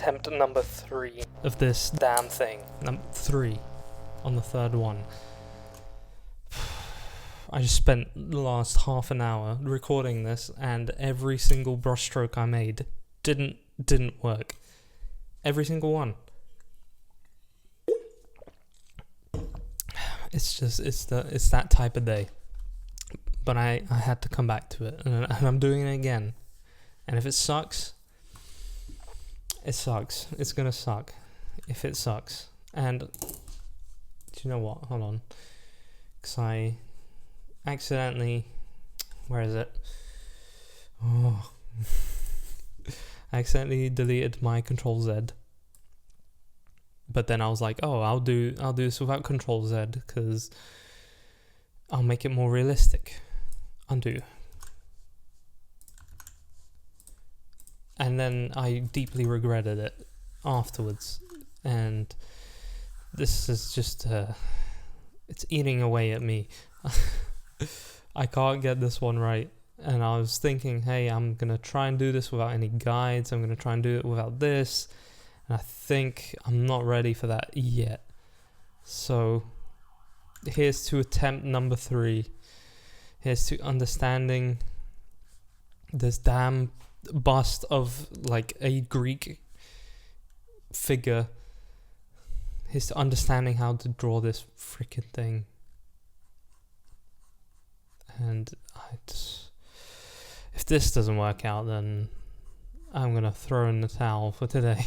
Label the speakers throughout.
Speaker 1: attempt number 3 of this damn thing. 3 on the third one. I just spent the last half an hour recording this, and every single brushstroke I made didn't work. Every single one. It's that type of day. But I had to come back to it, and I'm doing it again. And if it sucks, it sucks. It's gonna suck if it sucks. And do you know what? Hold on. Because I accidentally... Where is it? Oh. I accidentally deleted my Control-Z. But then I was like, oh, I'll do this without Control-Z, because I'll make it more realistic. Undo. And then I deeply regretted it afterwards. And this is just... it's eating away at me. I can't get this one right. And I was thinking, hey, I'm going to try and do this without any guides. I'm going to try and do it without this. And I think I'm not ready for that yet. So here's to attempt number 3. Here's to understanding this damn bust of like a Greek figure. Here's to understanding how to draw this freaking thing. And if this doesn't work out, then I'm gonna throw in the towel for today.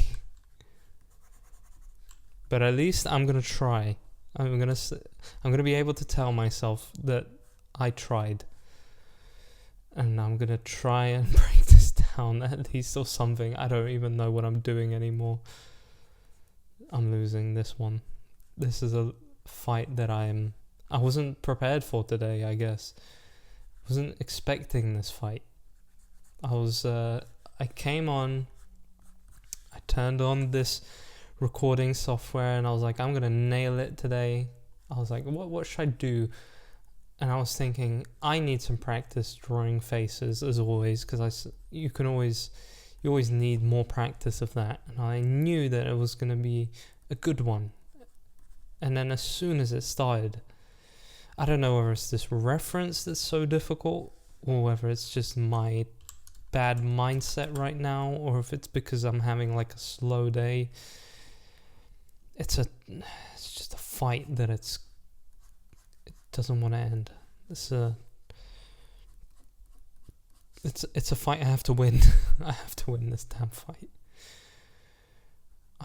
Speaker 1: But at least I'm gonna try. I'm gonna be able to tell myself that I tried. And I'm gonna try and break this down at least, or something. I don't even know what I'm doing anymore. I'm losing this one. This is a fight that I wasn't prepared for today, I guess. Wasn't expecting this fight. I came on, I turned on this recording software, and I was like, I'm gonna nail it today. I was like, what should I do? And I was thinking, I need some practice drawing faces, as always, because you always need more practice of that. And I knew that it was gonna be a good one. And then as soon as it started, I don't know whether it's this reference that's so difficult, or whether it's just my bad mindset right now, or if it's because I'm having like a slow day. It's just a fight that it doesn't want to end. It's a fight I have to win. I have to win this damn fight.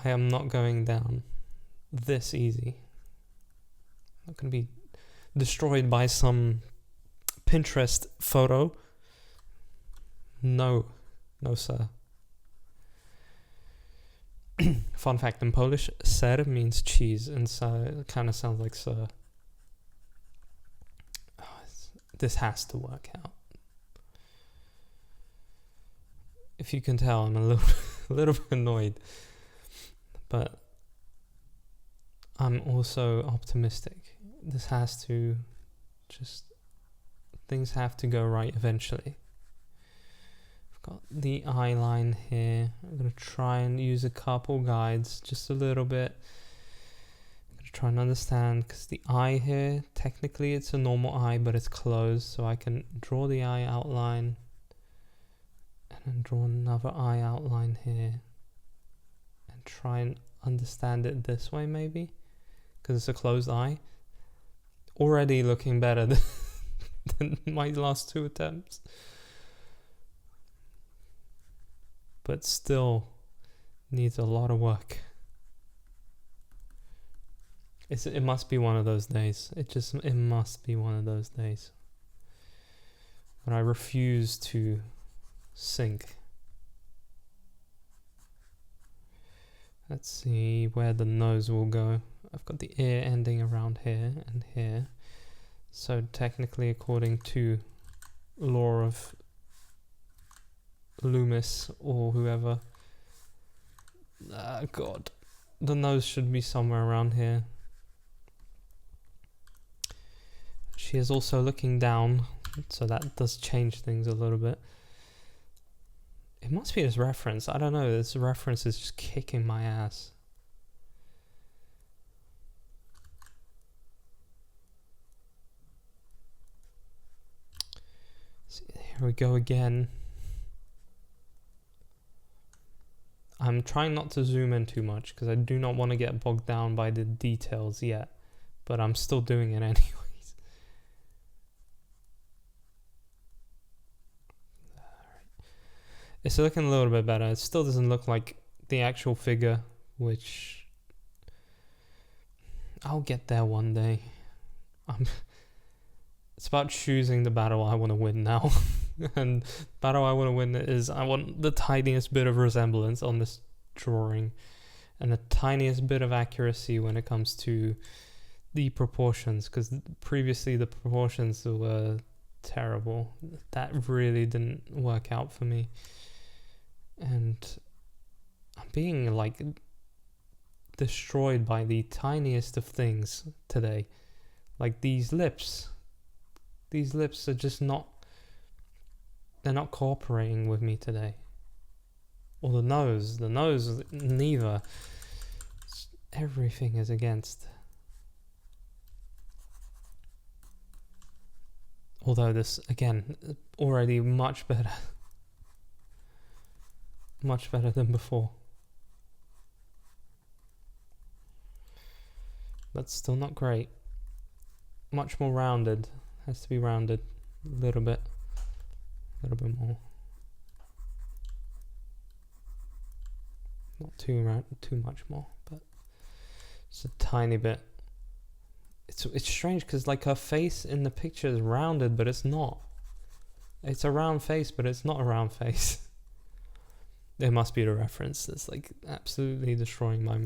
Speaker 1: I am not going down this easy. I'm not going to be destroyed by some Pinterest photo. No, sir. Fun fact, in Polish, ser means cheese, and so it kind of sounds like sir. This has to work out. If you can tell, I'm a little bit annoyed, but I'm also optimistic. This has to things have to go right eventually. I've got the eye line here. I'm going to try and use a couple guides, just a little bit. I'm going to try and understand, because the eye here, technically it's a normal eye, but it's closed, so I can draw the eye outline and then draw another eye outline here and try and understand it this way, maybe, because it's a closed eye. Already looking better than my last 2 attempts. But still needs a lot of work. It must be one of those days. It must be one of those days. But I refuse to sink. Let's see where the nose will go. I've got the ear ending around here and here. So technically, according to law of Loomis or whoever, God, the nose should be somewhere around here. She is also looking down, so that does change things a little bit. It must be this reference. I don't know. This reference is just kicking my ass. So here we go again. I'm trying not to zoom in too much because I do not want to get bogged down by the details yet. But I'm still doing it anyways. It's looking a little bit better. It still doesn't look like the actual figure, which I'll get there one day. It's about choosing the battle I want to win now. And the battle I want to win is I want the tiniest bit of resemblance on this drawing and the tiniest bit of accuracy when it comes to the proportions, because previously the proportions were terrible. That really didn't work out for me. And I'm being like destroyed by the tiniest of things today. Like these lips. These lips are just not, they're not cooperating with me today. Or the nose, neither. Everything is against. Although this, again, already much better. Much better than before. But still not great. Much more rounded. Has to be rounded a little bit more. Not too much more, but just a tiny bit. It's strange because like her face in the picture is rounded, but it's not. It's a round face, but it's not a round face. It must be the reference that's like absolutely destroying my,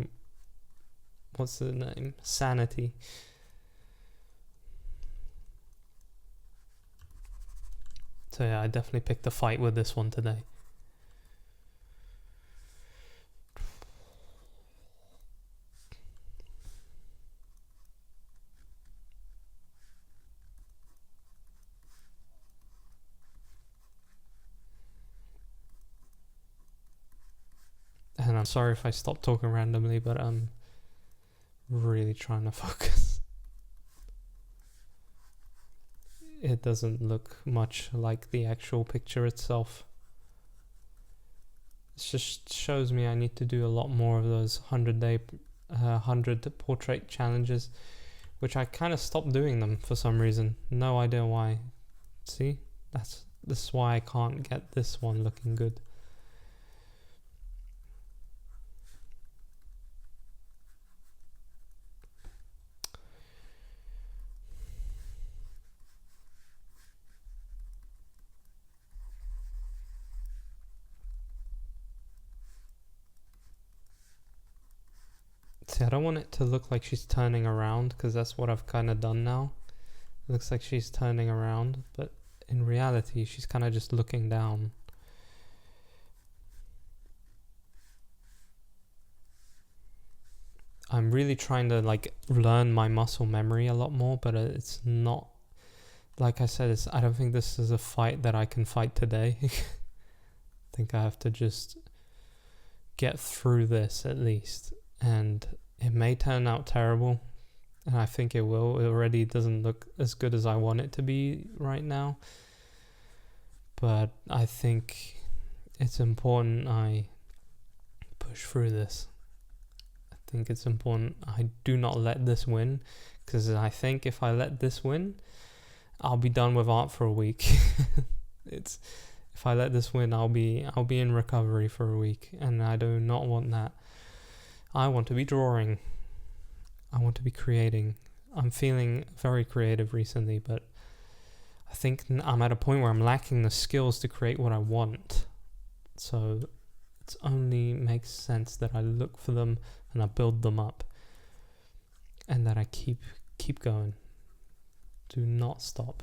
Speaker 1: what's the name? Sanity. So yeah, I definitely picked a fight with this one today. And I'm sorry if I stop talking randomly, but I'm really trying to focus. It doesn't look much like the actual picture itself. It just shows me I need to do a lot more of those 100 portrait challenges, which I kind of stopped doing them for some reason. No idea why. See? This is why I can't get this one looking good. See, I don't want it to look like she's turning around, because that's what I've kind of done now. It looks like she's turning around, but in reality, she's kind of just looking down. I'm really trying to like learn my muscle memory a lot more, but it's not, like I said, I don't think this is a fight that I can fight today. I think I have to just get through this at least. And it may turn out terrible, and I think it will. It already doesn't look as good as I want it to be right now. But I think it's important I push through this. I think it's important I do not let this win, because I think if I let this win, I'll be done with art for a week. If I let this win, I'll be in recovery for a week, and I do not want that. I want to be drawing. I want to be creating. I'm feeling very creative recently, but I think I'm at a point where I'm lacking the skills to create what I want. So it only makes sense that I look for them and I build them up, and that I keep going. Do not stop.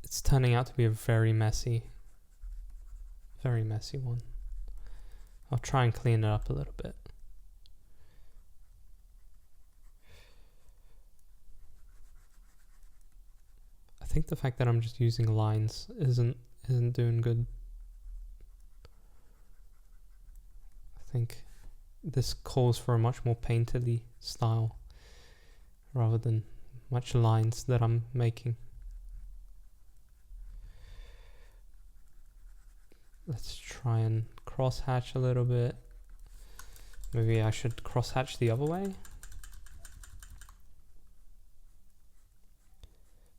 Speaker 1: It's turning out to be a very messy one. I'll try and clean it up a little bit. think the fact that I'm just using lines isn't doing good. I think this calls for a much more painterly style rather than much lines that I'm making. Let's try and cross-hatch a little bit. Maybe I should cross-hatch the other way.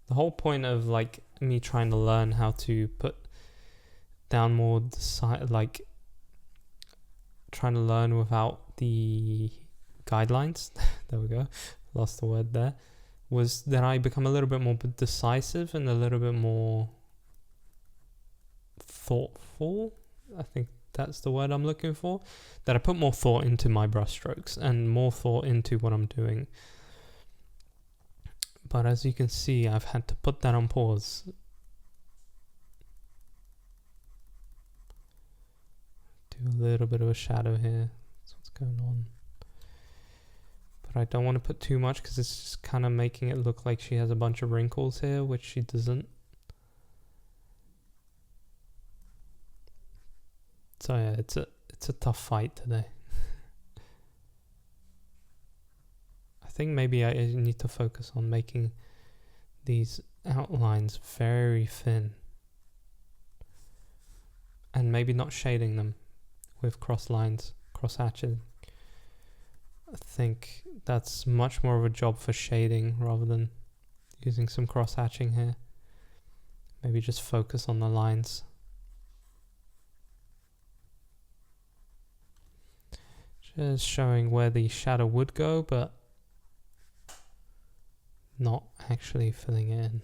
Speaker 1: The whole point of like me trying to learn how to put down more like trying to learn without the guidelines there we go, lost the word there, was that I become a little bit more decisive and a little bit more thoughtful. I think that's the word I'm looking for. That I put more thought into my brushstrokes and more thought into what I'm doing. But as you can see, I've had to put that on pause. Do a little bit of a shadow here. That's what's going on. But I don't want to put too much because it's just kind of making it look like she has a bunch of wrinkles here, which she doesn't. So yeah, it's a tough fight today. I think maybe I need to focus on making these outlines very thin and maybe not shading them with cross lines, cross hatching. I think that's much more of a job for shading rather than using some cross hatching here. Maybe just focus on the lines. Just showing where the shadow would go, but not actually filling it in.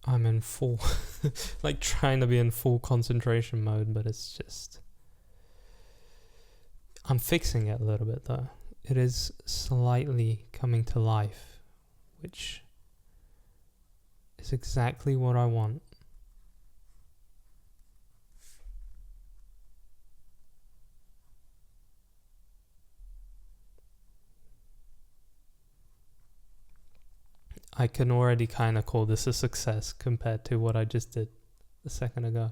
Speaker 1: I'm in full, like trying to be in full concentration mode, but it's just, I'm fixing it a little bit though. It is slightly coming to life, which is exactly what I want. I can already kind of call this a success compared to what I just did a second ago.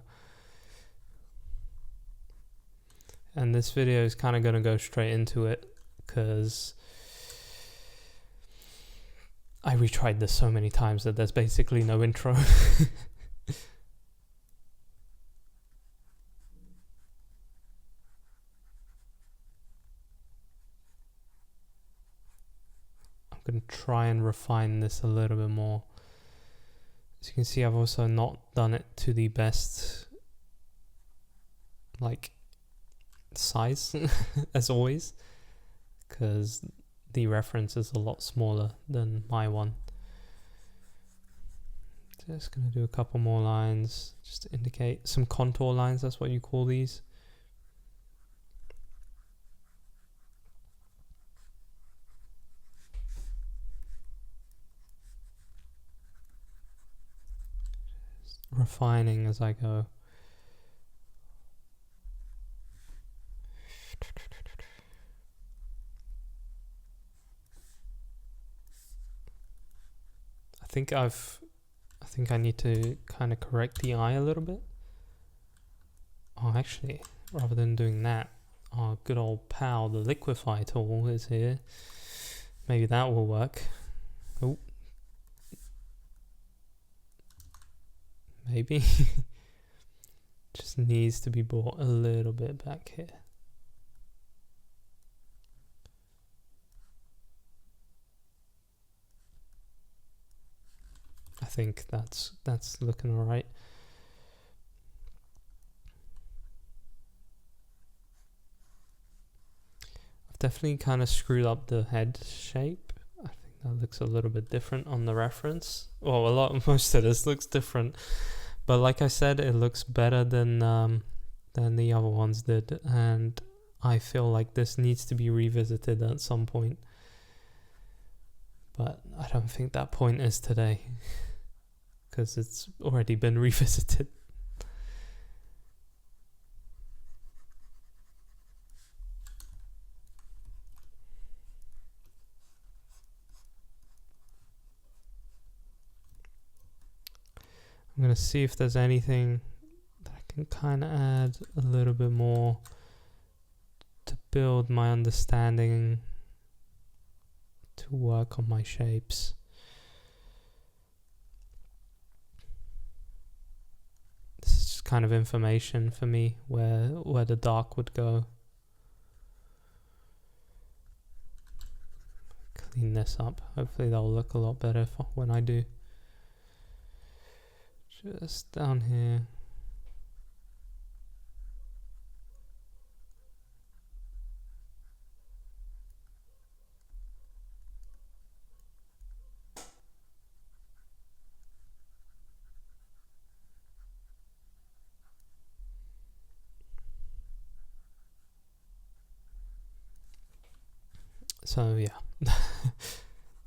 Speaker 1: And this video is kind of going to go straight into it because I retried this so many times that there's basically no intro. I'm going to try and refine this a little bit more. As you can see, I've also not done it to the best like size as always, because the reference is a lot smaller than my one. Just gonna do a couple more lines just to indicate some contour lines, that's what you call these. Just refining as I go. I think I need to kind of correct the eye a little bit. Oh, actually, rather than doing that, our good old pal, the liquify tool, is here. Maybe that will work. Oh. Maybe. Just needs to be brought a little bit back here. I think that's looking all right. I've definitely kind of screwed up the head shape. I think that looks a little bit different on the reference. Well, most of this looks different, but like I said, it looks better than the other ones did, and I feel like this needs to be revisited at some point. But I don't think that point is today, because it's already been revisited. I'm going to see if there's anything that I can kind of add a little bit more to build my understanding to work on my shapes. This is just kind of information for me where the dark would go. Clean this up. Hopefully that'll look a lot better when I do. Just down here. So yeah,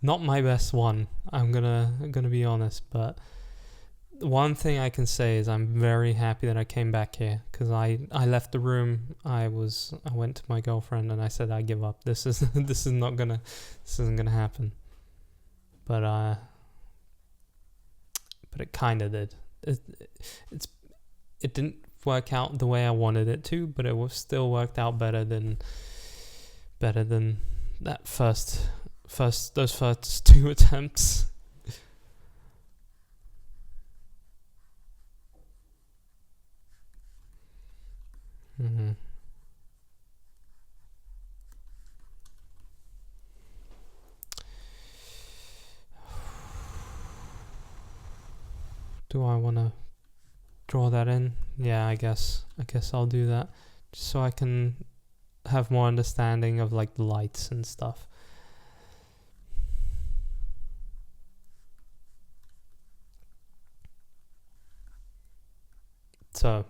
Speaker 1: not my best one. I'm gonna be honest, but one thing I can say is I'm very happy that I came back here, because I left the room. I went to my girlfriend and I said I give up. This isn't gonna happen. But it kind of did. It didn't work out the way I wanted it to, but it was still worked out better than that those first two attempts. Do I want to draw that in? Yeah, I guess I'll do that, just so I can have more understanding of like the lights and stuff. So,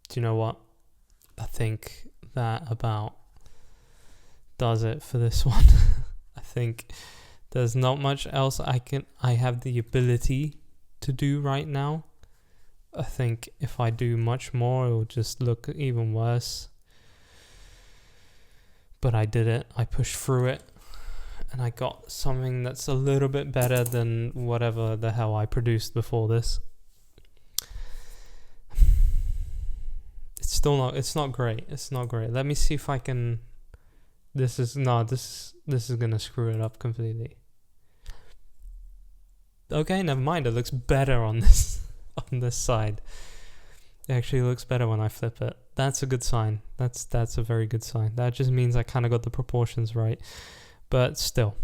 Speaker 1: do you know what? I think that about does it for this one. I think there's not much else I have the ability to do right now. I think if I do much more, it will just look even worse. But I did it. I pushed through it, and I got something that's a little bit better than whatever the hell I produced before this. It's not great. It's not great. Let me see if I can. This is gonna screw it up completely. Okay, never mind. It looks better on this side. It actually looks better when I flip it. That's a good sign. That's a very good sign. That just means I kind of got the proportions right. But still,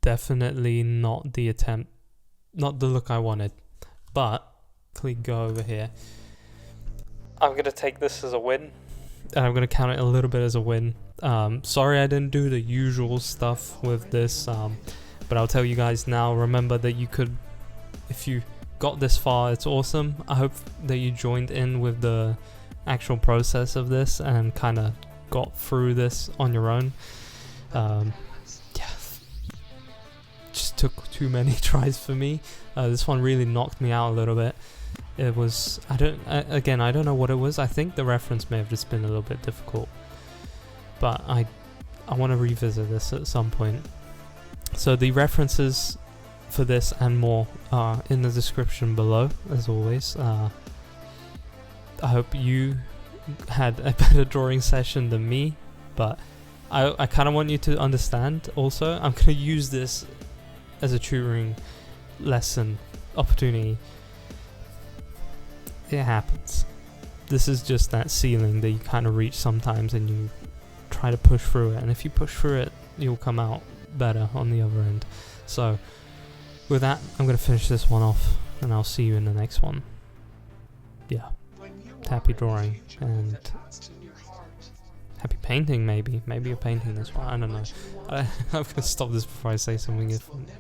Speaker 1: definitely not the attempt, not the look I wanted. But click go over here. I'm gonna take this as a win, and I'm gonna count it a little bit as a win. Sorry I didn't do the usual stuff with this, but I'll tell you guys now. Remember that you could, if you got this far, it's awesome. I hope that you joined in with the actual process of this and kind of got through this on your own. Yeah, just took too many tries for me. This one really knocked me out a little bit. It was, I don't know what it was. I think the reference may have just been a little bit difficult, but I want to revisit this at some point. So the references for this and more are in the description below, as always. I hope you had a better drawing session than me, but I kind of want you to understand also, I'm going to use this as a tutoring lesson opportunity. It happens. This is just that ceiling that you kind of reach sometimes, and you try to push through it, and if you push through it, you'll come out better on the other end. So with that, I'm going to finish this one off, and I'll see you in the next one. Yeah, happy drawing, and happy painting, maybe you're painting this one, I don't know. I'm going to stop this before I say something different.